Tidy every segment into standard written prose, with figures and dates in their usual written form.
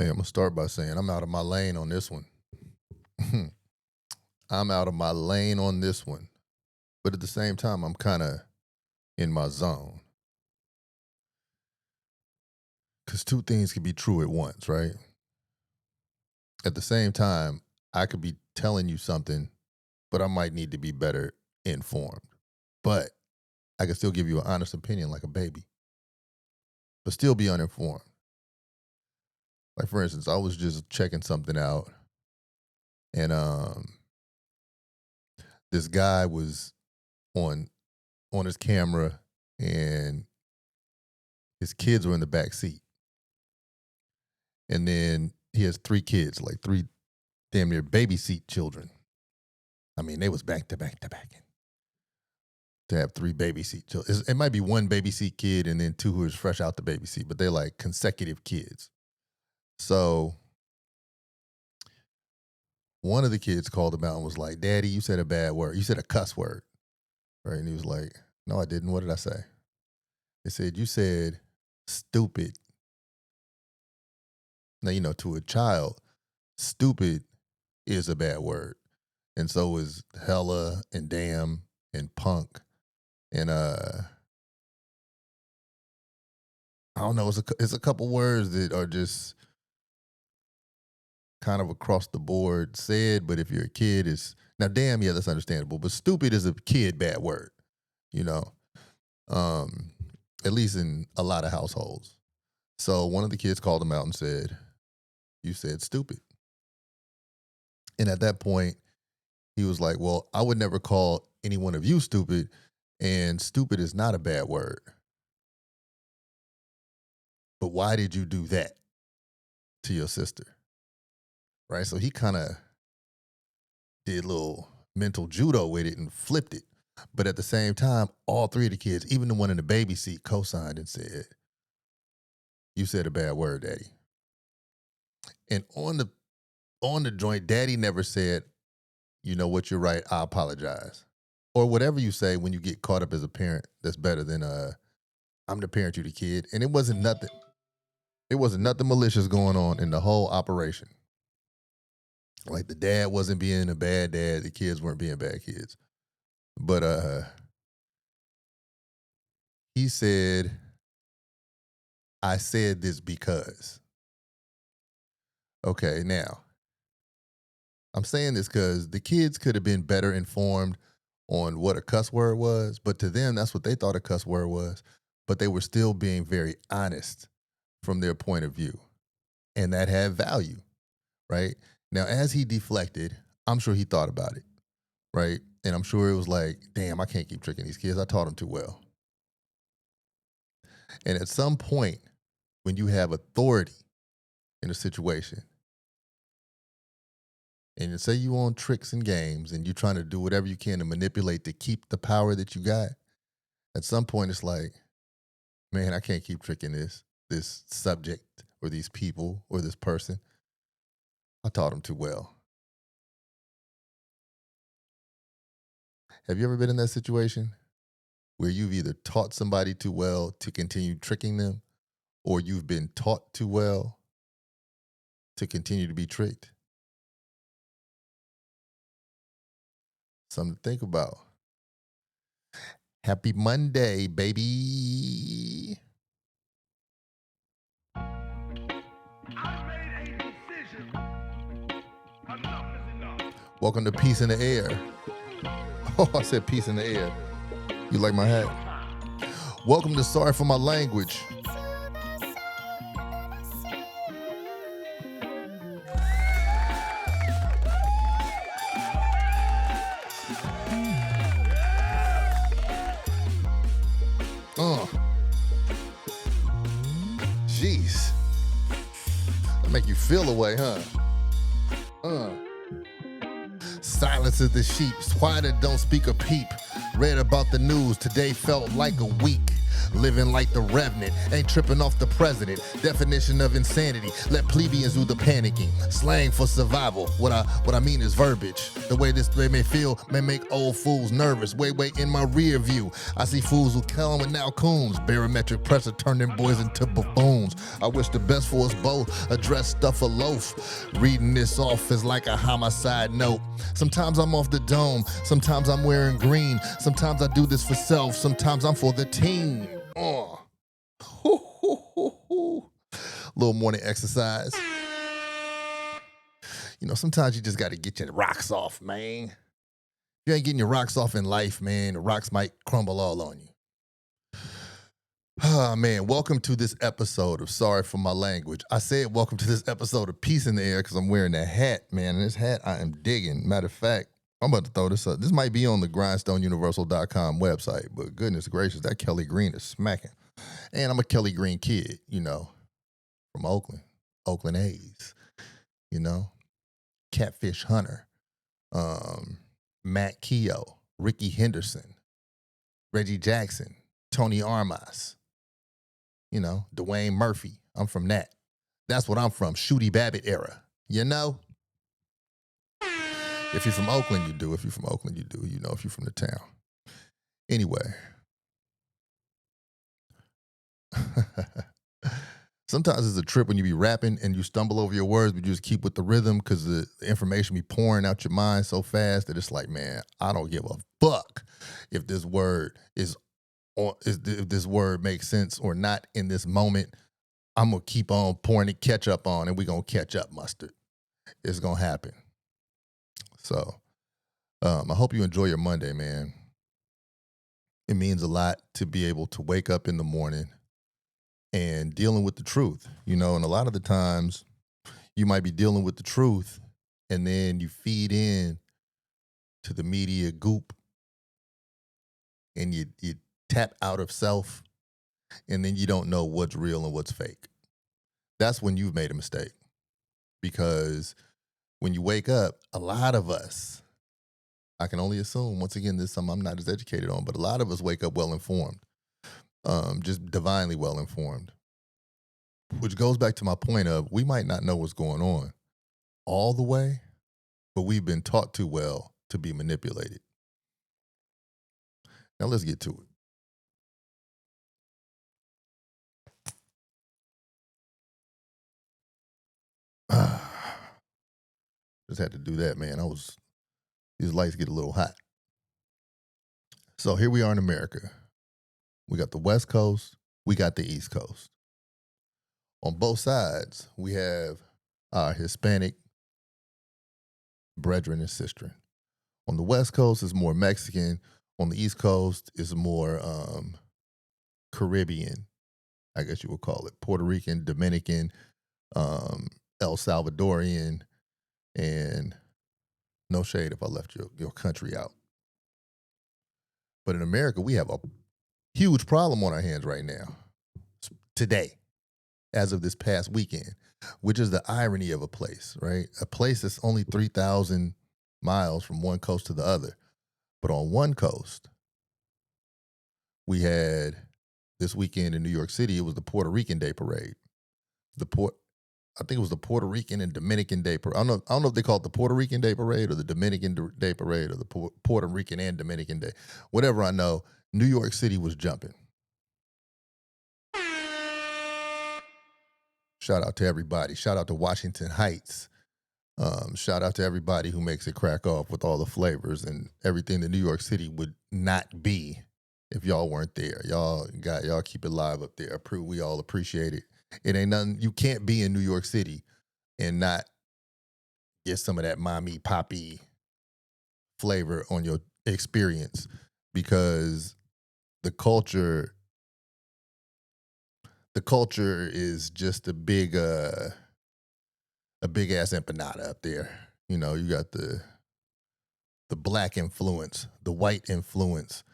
Hey, I'm gonna start by saying I'm out of my lane on this one. I'm out of my lane on this one. But at the same time, I'm kind of in my zone. Because two things can be true at once, right? At the same time, I could be telling you something, but I might need to be better informed. But I can still give you an honest opinion like a baby, but still be uninformed. Like, for instance, I was just checking something out, and this guy was on his camera, and his kids were in the back seat. And then he has three kids, like three damn near baby seat children. I mean, they was back to back to back. To have three baby seat children. It might be one baby seat kid and then two who is fresh out the baby seat, but they're like consecutive kids. So one of the kids called him out and was like, "Daddy, you said a bad word. You said a cuss word." Right? And he was like, "No, I didn't. What did I say?" They said, "You said stupid." Now, to a child, stupid is a bad word. And so is hella and damn and punk. And I don't know, it's a couple words that are just kind of across the board said, but if you're a kid, it's now damn, yeah, that's understandable. But stupid is a kid bad word, you know. Um, at least in a lot of households. So one of the kids called him out and said, "You said stupid." And at that point, he was like, "Well, I would never call any one of you stupid, and stupid is not a bad word. But why did you do that to your sister?" Right? So he kind of did a little mental judo with it and flipped it. But at the same time, all three of the kids, even the one in the baby seat, co-signed and said, "You said a bad word, Daddy." And on the joint, Daddy never said, "You know what, you're right, I apologize." Or whatever you say when you get caught up as a parent, that's better than "I'm the parent, you the kid." And it wasn't nothing. It wasn't nothing malicious going on in the whole operation. Like the dad wasn't being a bad dad, the kids weren't being bad kids. But he said, "I said this because." Okay, now I'm saying this because the kids could have been better informed on what a cuss word was, but to them, that's what they thought a cuss word was. But they were still being very honest from their point of view. And that had value, right? Now, as he deflected, I'm sure he thought about it, right? And I'm sure it was like, damn, I can't keep tricking these kids. I taught them too well. And at some point, when you have authority in a situation, and say you on tricks and games and you're trying to do whatever you can to manipulate to keep the power that you got, at some point it's like, man, I can't keep tricking this subject or these people or this person. I taught them too well. Have you ever been in that situation where you've either taught somebody too well to continue tricking them, or you've been taught too well to continue to be tricked? Something to think about. Happy Monday, baby. I made a decision. Enough is enough. Welcome to Peace in the Air. Oh, I said peace in the air. You like my hat? Welcome to Sorry for My Language. Jeez. That make you feel away, huh? Silence is the sheep, quiet don't speak a peep. Read about the news, today felt like a week. living like the revenant, ain't tripping off the president. Definition of insanity, let plebeians do the panicking. Slang for survival, what I mean is verbiage. The way this they may feel may make old fools nervous. Way in my rear view, I see fools who come with now coons. Barometric pressure turn them boys into buffoons. I wish the best for us both, address stuff a loaf. Reading this off is like a homicide note. Sometimes I'm off the dome, sometimes I'm wearing green. Sometimes I do this for self, sometimes I'm for the team. Little morning exercise. You know, sometimes you just got to get your rocks off, man. If you ain't getting your rocks off in life, man, the rocks might crumble all on you. Ah, man, welcome to this episode of Sorry for My Language. I said welcome to this episode of Peace in the Air because I'm wearing that hat, man, and this hat I am digging. Matter of fact, I'm about to throw this up. This might be on the grindstoneuniversal.com website, but goodness gracious, that Kelly Green is smacking. And I'm a Kelly Green kid, you know, from Oakland A's, you know, Catfish Hunter, Matt Keogh, Ricky Henderson, Reggie Jackson, Tony Armas, you know, Dwayne Murphy. I'm from that. That's what I'm from, Shooty Babbitt era, you know? If you're from Oakland, you do. If you're from Oakland, you do. You know, if you're from the town. Anyway. Sometimes it's a trip when you be rapping and you stumble over your words, but you just keep with the rhythm because the information be pouring out your mind so fast that it's like, man, I don't give a fuck if this word if this word makes sense or not in this moment. I'm going to keep on pouring the ketchup on and we're going to catch up mustard. It's going to happen. So I hope you enjoy your Monday, man. It means a lot to be able to wake up in the morning and dealing with the truth, you know, and a lot of the times you might be dealing with the truth and then you feed in to the media goop and you tap out of self and then you don't know what's real and what's fake. That's when you've made a mistake because when you wake up, a lot of us, I can only assume, once again, this is something I'm not as educated on, but a lot of us wake up well-informed, just divinely well-informed, which goes back to my point of we might not know what's going on all the way, but we've been taught too well to be manipulated. Now let's get to it. Just had to do that, man. These lights get a little hot. So here we are in America. We got the West Coast, we got the East Coast. On both sides, we have our Hispanic brethren and sistren. On the West Coast, it's more Mexican. On the East Coast, it's more Caribbean, I guess you would call it. Puerto Rican, Dominican, El Salvadorian, and no shade if I left your country out. But in America, we have a huge problem on our hands right now, today, as of this past weekend, which is the irony of a place, right? A place that's only 3,000 miles from one coast to the other. But on one coast, we had this weekend in New York City, it was the Puerto Rican Day Parade. I think it was the Puerto Rican and Dominican Day Parade. I don't know if they call it the Puerto Rican Day Parade or the Dominican Day Parade or the Puerto Rican and Dominican Day. Whatever I know, New York City was jumping. Shout out to everybody. Shout out to Washington Heights. Shout out to everybody who makes it crack off with all the flavors and everything that New York City would not be if y'all weren't there. Y'all keep it live up there. We all appreciate it. It ain't nothing. You can't be in New York City and not get some of that mommy poppy flavor on your experience because the culture is just a big ass empanada up there. You know, you got the black influence, the white influence.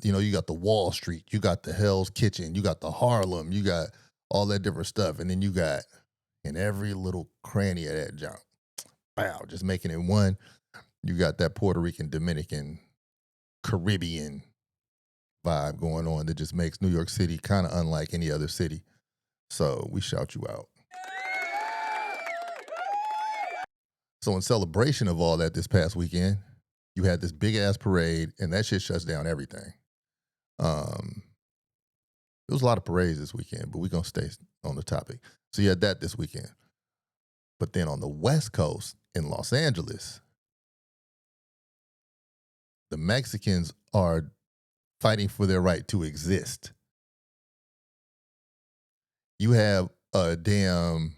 You know, you got the Wall Street, you got the Hell's Kitchen, you got the Harlem, you got all that different stuff. And then you got in every little cranny of that junk, wow, just making it one. You got that Puerto Rican, Dominican, Caribbean vibe going on that just makes New York City kind of unlike any other city. So we shout you out. So in celebration of all that this past weekend, you had this big ass parade, and that shit shuts down everything. There was a lot of parades this weekend, but we're gonna stay on the topic. So you had that this weekend. But then on the West Coast in Los Angeles, the Mexicans are fighting for their right to exist. You have a damn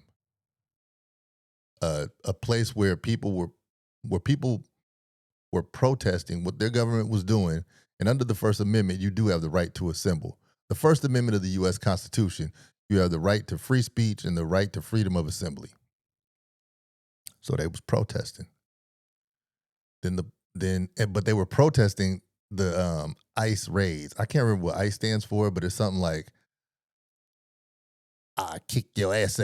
a place where people were protesting what their government was doing, and under the First Amendment, you do have the right to assemble. The First Amendment of the U.S. Constitution, you have the right to free speech and the right to freedom of assembly. So they was protesting. But they were protesting the ICE raids. I can't remember what ICE stands for, but it's something like "I kick your ass."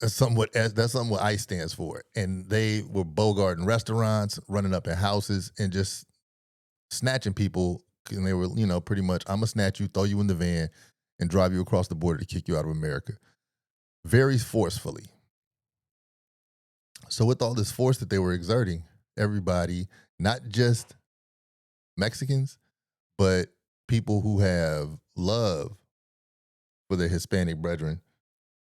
That's something what ICE stands for. And they were bogarting restaurants, running up in houses, and just snatching people. And they were, pretty much, I'm gonna snatch you, throw you in the van, and drive you across the border to kick you out of America, very forcefully. So with all this force that they were exerting, everybody, not just Mexicans, but people who have love for their Hispanic brethren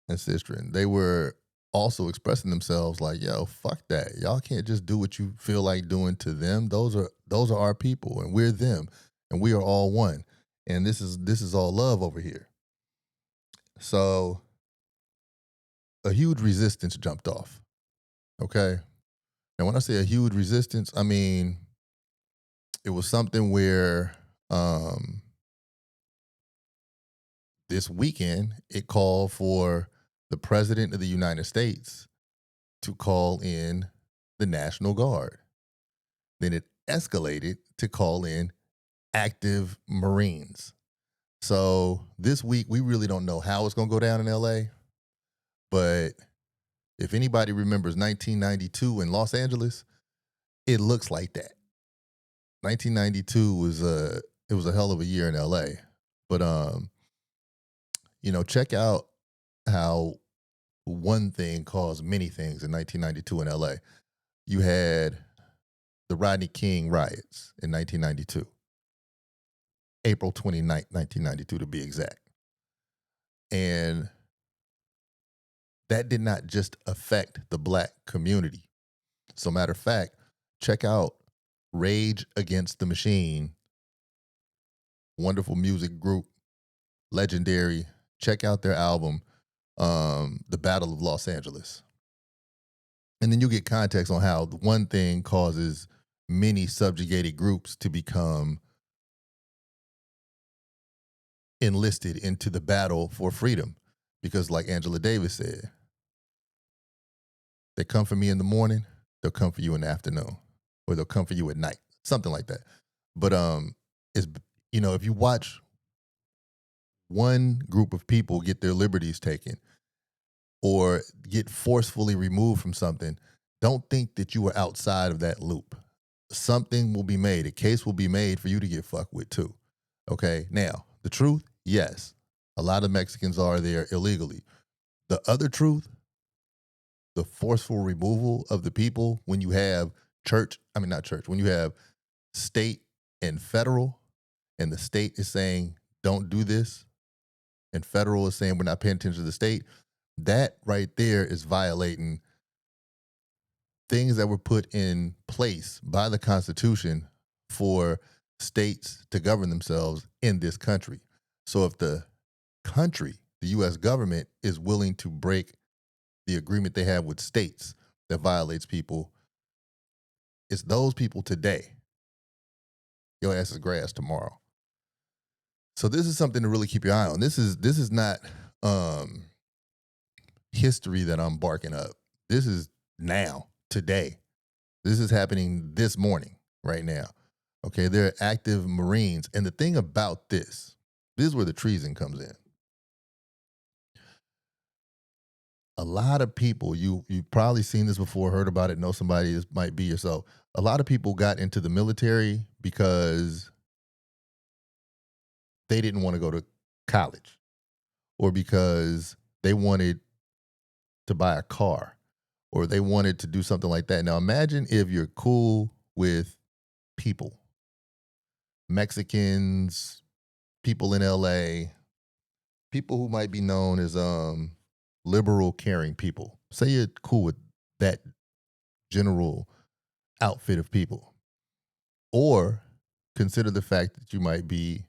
and sistren, they were also expressing themselves like, yo, fuck that. Y'all can't just do what you feel like doing to them. Those are our people, and we're them, and we are all one. And this is all love over here. So a huge resistance jumped off. Okay. And when I say a huge resistance, I mean it was something where this weekend it called for the President of the United States to call in the National Guard. Then it escalated to call in active Marines. So this week, we really don't know how it's going to go down in LA. But if anybody remembers 1992 in Los Angeles, it looks like that. 1992 was a hell of a year in LA. But check out how one thing caused many things in 1992 in LA. You had the Rodney King riots in 1992. April 29th, 1992 to be exact. And that did not just affect the Black community. So matter of fact, check out Rage Against the Machine, wonderful music group, legendary. Check out their album, The Battle of Los Angeles. And then you get context on how the one thing causes many subjugated groups to become enlisted into the battle for freedom. Because like Angela Davis said, they come for me in the morning, they'll come for you in the afternoon, or they'll come for you at night, something like that. But if you watch one group of people get their liberties taken or get forcefully removed from something, don't think that you are outside of that loop. Something will be made, a case will be made for you to get fucked with too. Okay, now, the truth, yes, a lot of Mexicans are there illegally. The other truth, the forceful removal of the people when you have when you have state and federal, and the state is saying, don't do this, and federal is saying, we're not paying attention to the state, that right there is violating things that were put in place by the Constitution for states to govern themselves in this country. So if the country, the U.S. government, is willing to break the agreement they have with states that violates people, it's those people today. Your ass is grass tomorrow. So this is something to really keep your eye on. This is not history that I'm barking up. This is now, today. This is happening this morning, right now. Okay, they're active Marines. And the thing about this is where the treason comes in. A lot of people, you've probably seen this before, heard about it, know somebody, this might be yourself. A lot of people got into the military because they didn't want to go to college or because they wanted to buy a car or they wanted to do something like that. Now imagine if you're cool with people, Mexicans, people in LA, people who might be known as liberal, caring people. Say you're cool with that general outfit of people. Or consider the fact that you might be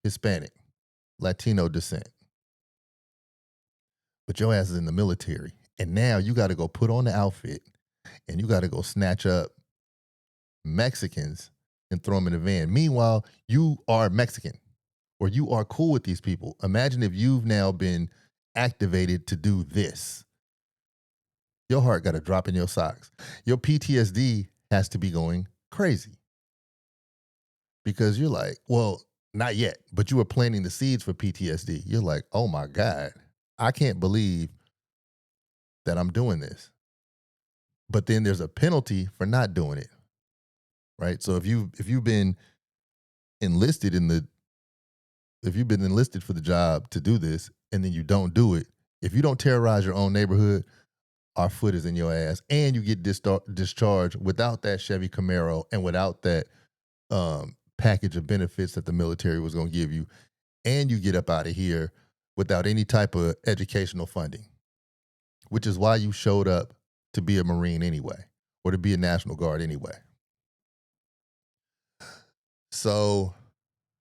Hispanic, Latino descent, but your ass is in the military. And now you got to go put on the outfit and you got to go snatch up Mexicans and throw them in a van. Meanwhile, you are Mexican or you are cool with these people. Imagine if you've now been activated to do this. Your heart got to drop in your socks. Your PTSD has to be going crazy because you're like, well, not yet, but you were planting the seeds for PTSD. You're like, oh my God, I can't believe that I'm doing this. But then there's a penalty for not doing it, right? So if you've been enlisted for the job to do this and then you don't do it, if you don't terrorize your own neighborhood, our foot is in your ass, and you get discharged without that Chevy Camaro and without that package of benefits that the military was going to give you, and you get up out of here without any type of educational funding, which is why you showed up to be a Marine anyway, or to be a National Guard anyway. So,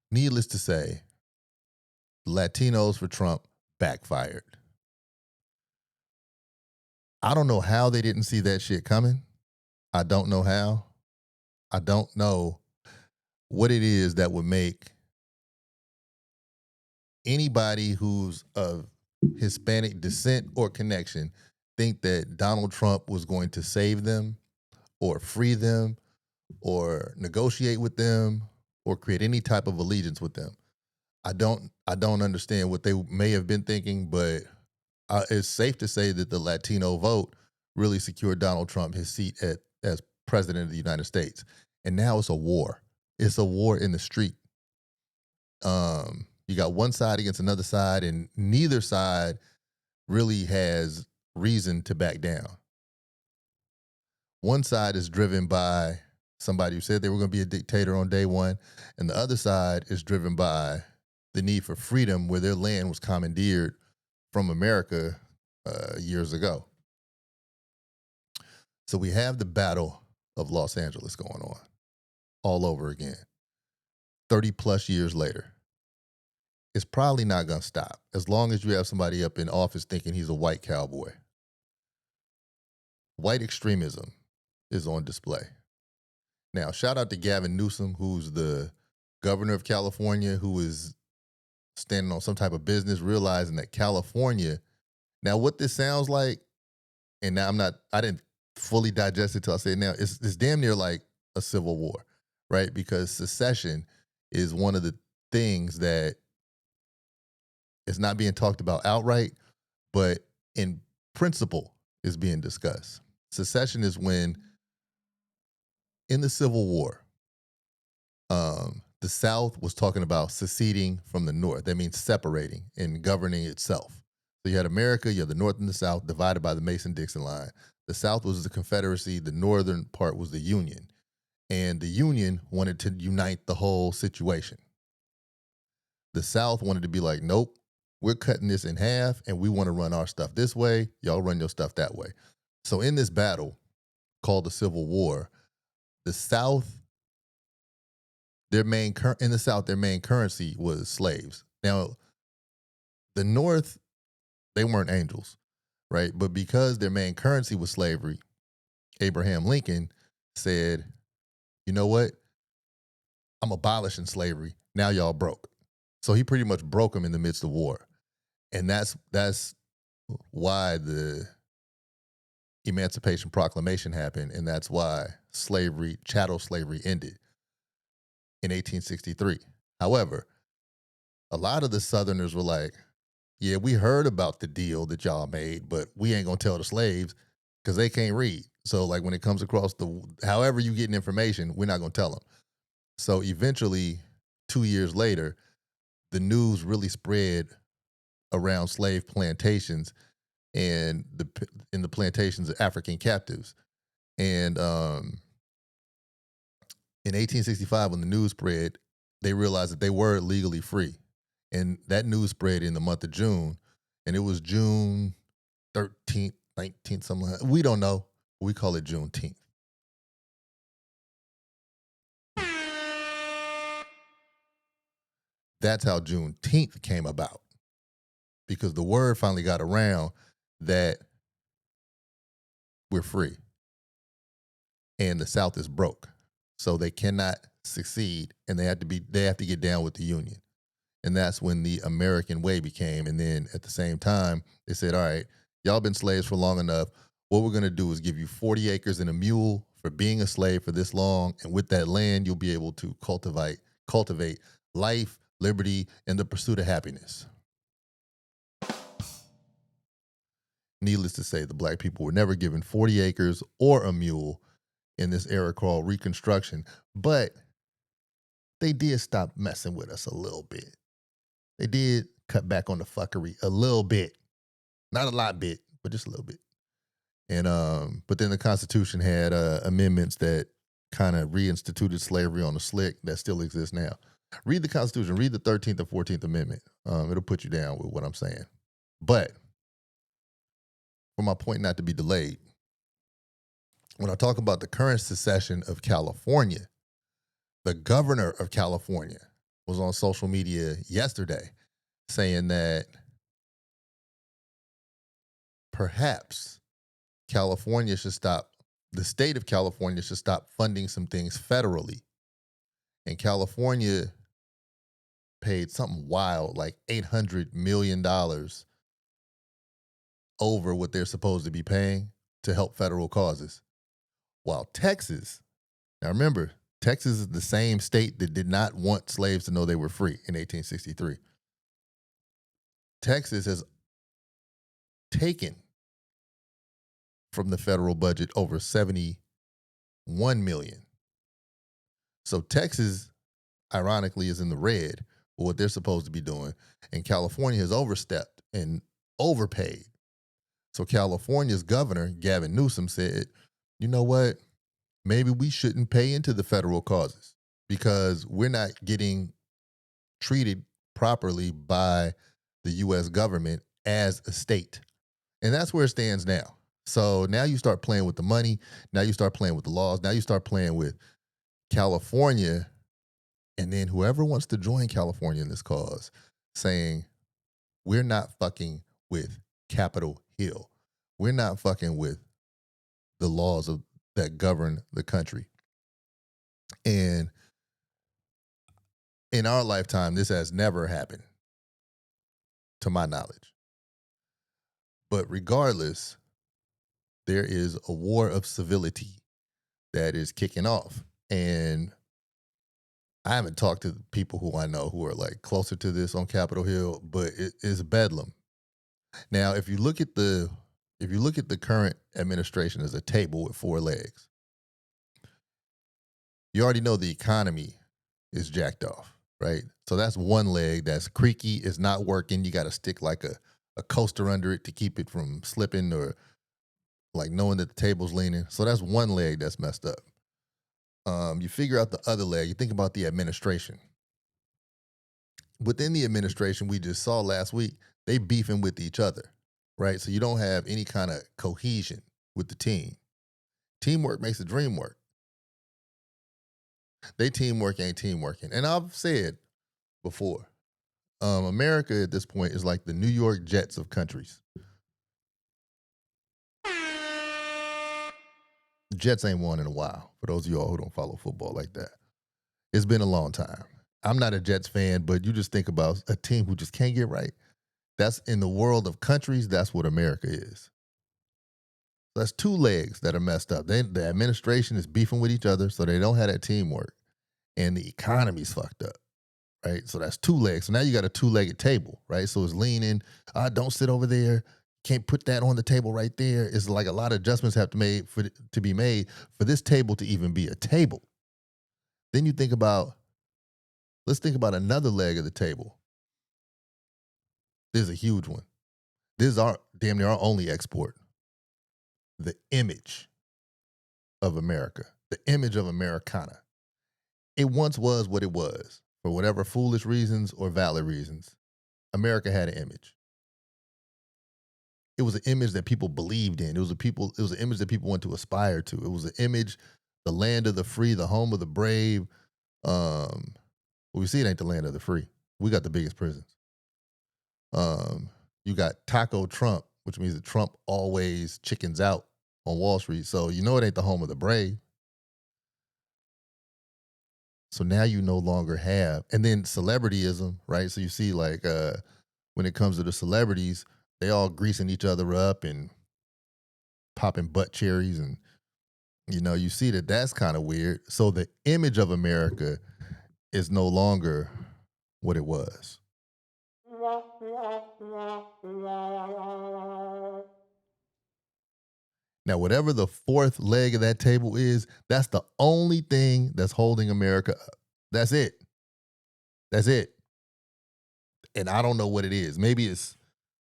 needless to say, Latinos for Trump backfired. I don't know how they didn't see that shit coming. I don't know how. I don't know what it is that would make anybody who's of Hispanic descent or connection think that Donald Trump was going to save them or free them or negotiate with them or create any type of allegiance with them. I don't understand what they may have been thinking, but it's safe to say that the Latino vote really secured Donald Trump his seat as president of the United States. And now it's a war. It's a war in the street. You got one side against another side, and neither side really has reason to back down. One side is driven by somebody who said they were going to be a dictator on day one, and the other side is driven by the need for freedom, where their land was commandeered from America years ago. So we have the Battle of Los Angeles going on all over again, 30 plus years later. It's probably not going to stop as long as you have somebody up in office thinking he's a white cowboy. White extremism is on display. Now, shout out to Gavin Newsom, who's the governor of California, who is standing on some type of business, realizing that California, now what this sounds like, and now I didn't fully digest it till I say it now, it's damn near like a civil war, right? Because secession is one of the things that is not being talked about outright, but in principle is being discussed. Secession is when, in the Civil War, the South was talking about seceding from the North. That means separating and governing itself. So you had America, you had the North and the South divided by the Mason-Dixon line. The South was the Confederacy, the northern part was the Union. And the Union wanted to unite the whole situation. The South wanted to be like, nope, we're cutting this in half and we want to run our stuff this way, y'all run your stuff that way. So in this battle called the Civil War, the South, their main currency was slaves. Now, the North, they weren't angels, right? But because their main currency was slavery, Abraham Lincoln said, you know what? I'm abolishing slavery. Now y'all broke. So he pretty much broke them in the midst of war. And that's why the Emancipation Proclamation happened, and that's why chattel slavery ended in 1863. However, a lot of the Southerners were like, yeah, we heard about the deal that y'all made, but we ain't gonna tell the slaves because they can't read. So like when it comes across however you getting information, we're not gonna tell them. So eventually, 2 years later, the news really spread around slave plantations and in the plantations of African captives. And in 1865, when the news spread, they realized that they were legally free. And that news spread in the month of June. And it was June 13th, 19th, something like that. We don't know. We call it Juneteenth. That's how Juneteenth came about. Because the word finally got around that we're free. And the South is broke. So they cannot succeed, and they have to get down with the Union. And that's when the American way became. And then at the same time, they said, all right, y'all been slaves for long enough. What we're going to do is give you 40 acres and a mule for being a slave for this long. And with that land, you'll be able to cultivate life, liberty, and the pursuit of happiness. Needless to say, the black people were never given 40 acres or a mule in this era called Reconstruction, but they did stop messing with us a little bit. They did cut back on the fuckery a little bit. Not a lot bit, but just a little bit. And but then the Constitution had amendments that kind of reinstituted slavery on the slick that still exists now. Read the Constitution, read the 13th and 14th Amendment. It'll put you down with what I'm saying. But for my point not to be delayed, when I talk about the current secession of California, the governor of California was on social media yesterday saying that perhaps the state of California should stop funding some things federally. And California paid something wild, like $800 million over what they're supposed to be paying to help federal causes. While Texas, now remember, Texas is the same state that did not want slaves to know they were free in 1863. Texas has taken from the federal budget over $71 million. So Texas, ironically, is in the red for what they're supposed to be doing, and California has overstepped and overpaid. So California's governor, Gavin Newsom, said, you know what? Maybe we shouldn't pay into the federal causes because we're not getting treated properly by the U.S. government as a state. And that's where it stands now. So now you start playing with the money. Now you start playing with the laws. Now you start playing with California. And then whoever wants to join California in this cause saying, we're not fucking with Capitol Hill. We're not fucking with the laws that govern the country. And in our lifetime, this has never happened, to my knowledge. But regardless, there is a war of civility that is kicking off. And I haven't talked to people who I know who are like closer to this on Capitol Hill, but it is bedlam. Now, if you look at the current administration as a table with four legs, you already know the economy is jacked off, right? So that's one leg that's creaky, is not working. You got to stick like a coaster under it to keep it from slipping, or like knowing that the table's leaning. So that's one leg that's messed up. You figure out the other leg. You think about the administration. Within the administration, we just saw last week, they beefing with each other, right? So you don't have any kind of cohesion with the team. Teamwork makes the dream work. They teamwork ain't teamworking. And I've said before, America at this point is like the New York Jets of countries. The Jets ain't won in a while, for those of y'all who don't follow football like that. It's been a long time. I'm not a Jets fan, but you just think about a team who just can't get right. That's in the world of countries, that's what America is. That's two legs that are messed up. The administration is beefing with each other, so they don't have that teamwork. And the economy's fucked up, right? So that's two legs. So now you got a two-legged table, right? So it's leaning, don't sit over there. Can't put that on the table right there. It's like a lot of adjustments have to be made for this table to even be a table. Then you think about, let's think about another leg of the table. This is a huge one. This is our damn near our only export. The image of America, the image of Americana. It once was what it was. For whatever foolish reasons or valid reasons, America had an image. It was an image that people believed in. It was an image that people wanted to aspire to. It was an image, the land of the free, the home of the brave. Well, we see it ain't the land of the free. We got the biggest prisons. You got Taco Trump, which means that Trump always chickens out on Wall Street. So you know it ain't the home of the brave. So now you no longer have, and then celebrityism, right? So you see, like, when it comes to the celebrities, they all greasing each other up and popping butt cherries, and you see that that's kind of weird. So the image of America is no longer what it was. Now, whatever the fourth leg of that table is, that's the only thing that's holding America up. That's it. That's it. And I don't know what it is. Maybe it's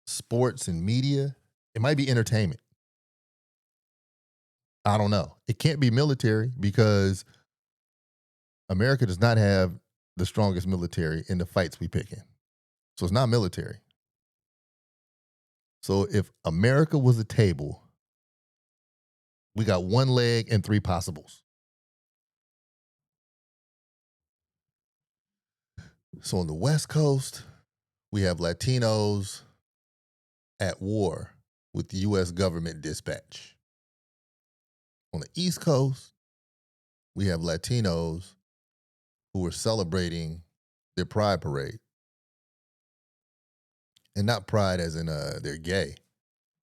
sports and media. It might be entertainment. I don't know. It can't be military because America does not have the strongest military in the fights we pick in. So it's not military. So if America was a table, we got one leg and three possibles. So on the West Coast, we have Latinos at war with the U.S. government dispatch. On the East Coast, we have Latinos who are celebrating their Pride Parade. And not pride as in they're gay,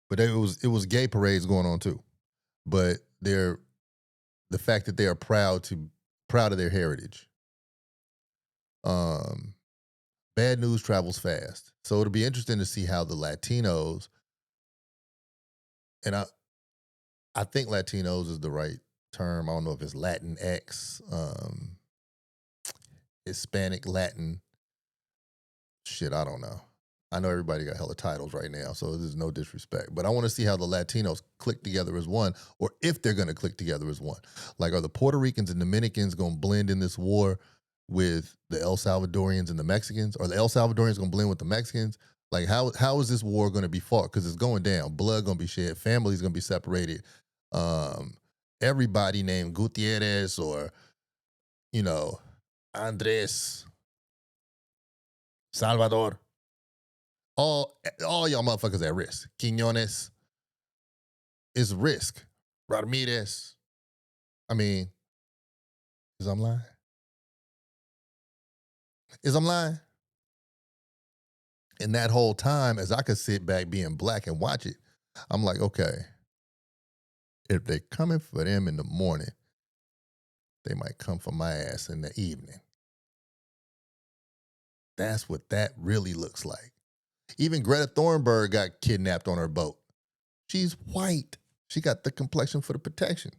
but it was gay parades going on too. But the fact that they are proud of their heritage. Bad news travels fast. So it'll be interesting to see how the Latinos, and I think Latinos is the right term. I don't know if it's Latinx, Hispanic, Latin. Shit, I don't know. I know everybody got hella titles right now, so there's no disrespect. But I want to see how the Latinos click together as one, or if they're going to click together as one. Like, are the Puerto Ricans and Dominicans going to blend in this war with the El Salvadorians and the Mexicans? Or the El Salvadorians going to blend with the Mexicans? Like, how is this war going to be fought? Because it's going down. Blood going to be shed. Families going to be separated. Everybody named Gutierrez or, Andres, Salvador. All y'all motherfuckers at risk. Quinones is risk. Ramirez. I mean, is I'm lying? Is I'm lying? And that whole time, as I could sit back being black and watch it, I'm like, okay, if they're coming for them in the morning, they might come for my ass in the evening. That's what that really looks like. Even Greta Thunberg got kidnapped on her boat. She's white. She got the complexion for the protection.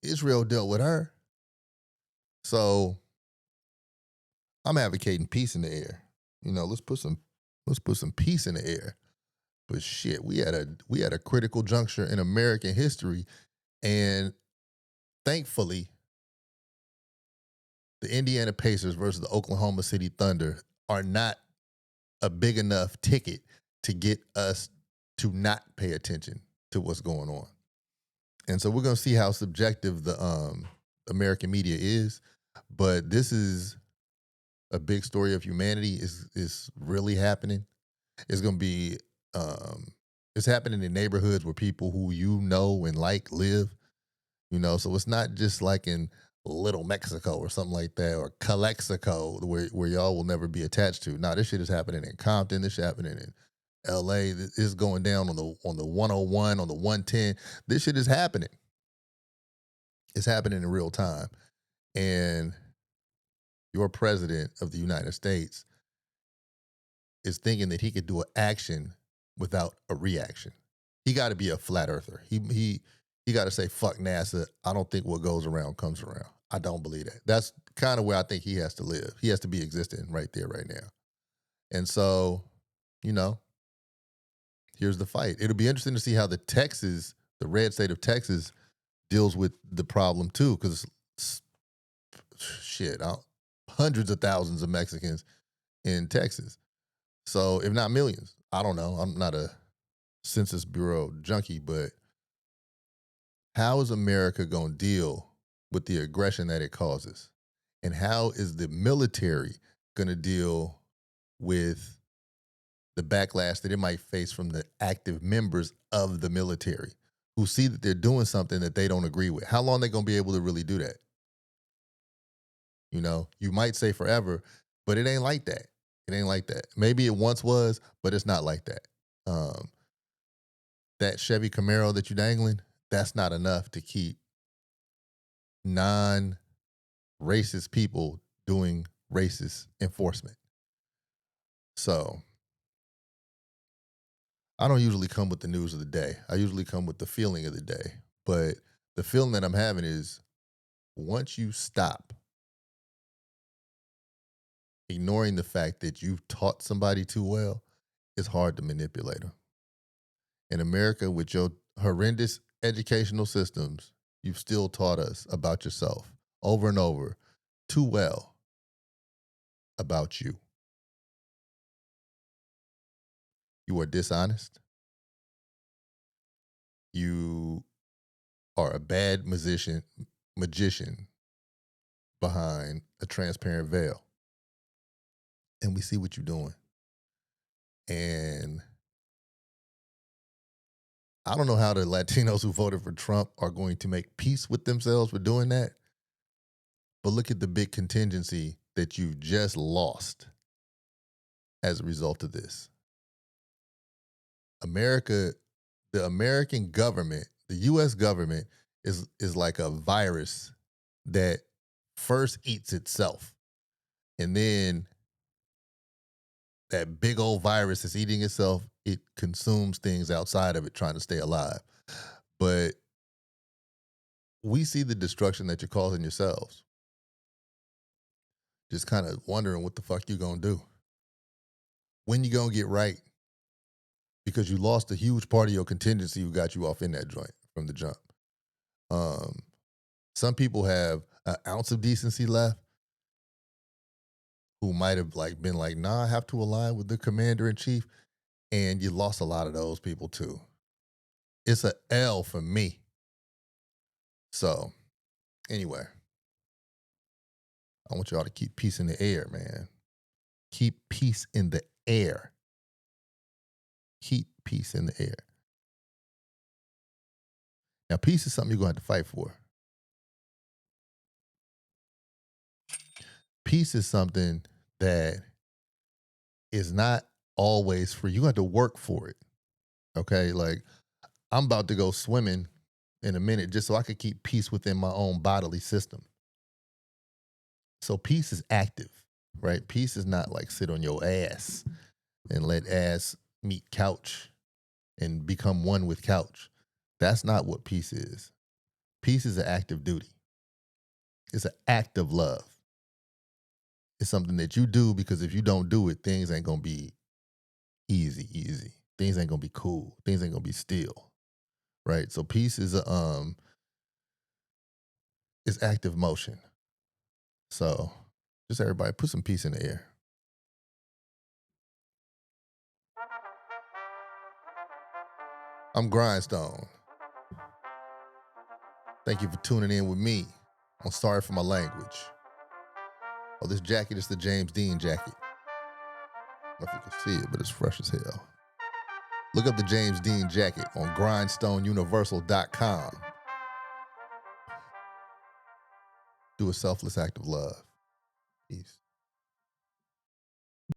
Israel dealt with her. So I'm advocating peace in the air. Let's put some peace in the air. But shit, we had a critical juncture in American history, and thankfully, the Indiana Pacers versus the Oklahoma City Thunder are not a big enough ticket to get us to not pay attention to what's going on. And so we're going to see how subjective the American media is. But this is a big story of humanity. Is really happening. It's going to be, it's happening in neighborhoods where people who and like live, so it's not just like in Little Mexico or something like that, or Calexico, where y'all will never be attached to. Now, this shit is happening in Compton. This shit happening in L.A. This is going down on the 101, on the 110. This shit is happening. It's happening in real time. And your president of the United States is thinking that he could do an action without a reaction. He got to be a flat earther. He got to say, fuck NASA. I don't think what goes around comes around. I don't believe that. That's kind of where I think he has to live. He has to be existing right there, right now. And so here's the fight. It'll be interesting to see how the red state of Texas, deals with the problem too, because shit, hundreds of thousands of Mexicans in Texas. So if not millions, I don't know. I'm not a Census Bureau junkie, but how is America going to deal with the aggression that it causes? And how is the military going to deal with the backlash that it might face from the active members of the military who see that they're doing something that they don't agree with? How long are they going to be able to really do that? You might say forever, but it ain't like that. It ain't like that. Maybe it once was, but it's not like that. That Chevy Camaro that you're dangling, that's not enough to keep non-racist people doing racist enforcement. So I don't usually come with the news of the day. I usually come with the feeling of the day. But the feeling that I'm having is, once you stop ignoring the fact that you've taught somebody too well, it's hard to manipulate them. In America, with your horrendous educational systems, you've still taught us about yourself over and over too well about you. You are dishonest. You are a bad magician behind a transparent veil. And we see what you're doing. And I don't know how the Latinos who voted for Trump are going to make peace with themselves for doing that. But look at the big contingency that you've just lost as a result of this. America, the American government, the U.S. government is like a virus that first eats itself. And then that big old virus is eating itself. It consumes things outside of it trying to stay alive. But we see the destruction that you're causing yourselves. Just kind of wondering what the fuck you gonna do. When you gonna get right? Because you lost a huge part of your contingency who got you off in that joint from the jump. Some people have an ounce of decency left who might have been like, nah, I have to align with the commander in chief. And you lost a lot of those people too. It's a L for me. So anyway, I want y'all to keep peace in the air, man. Keep peace in the air. Keep peace in the air. Now, peace is something you're going to have to fight for. Peace is something that is not always free. You have to work for it. Okay? Like, I'm about to go swimming in a minute just so I could keep peace within my own bodily system. So peace is active, right? Peace is not like sit on your ass and let ass meet couch and become one with couch. That's not what peace is. Peace is an act of duty. It's an act of love. It's something that you do because if you don't do it, things ain't going to be easy. Things ain't going to be cool. Things ain't going to be still, right? So peace is is active motion. So just everybody put some peace in the air. I'm Grindstone. Thank you for tuning in with me on Sorry for My Language. Oh, this jacket is the James Dean jacket. I don't know if you can see it, but it's fresh as hell. Look up the James Dean jacket on grindstoneuniversal.com. Do a selfless act of love.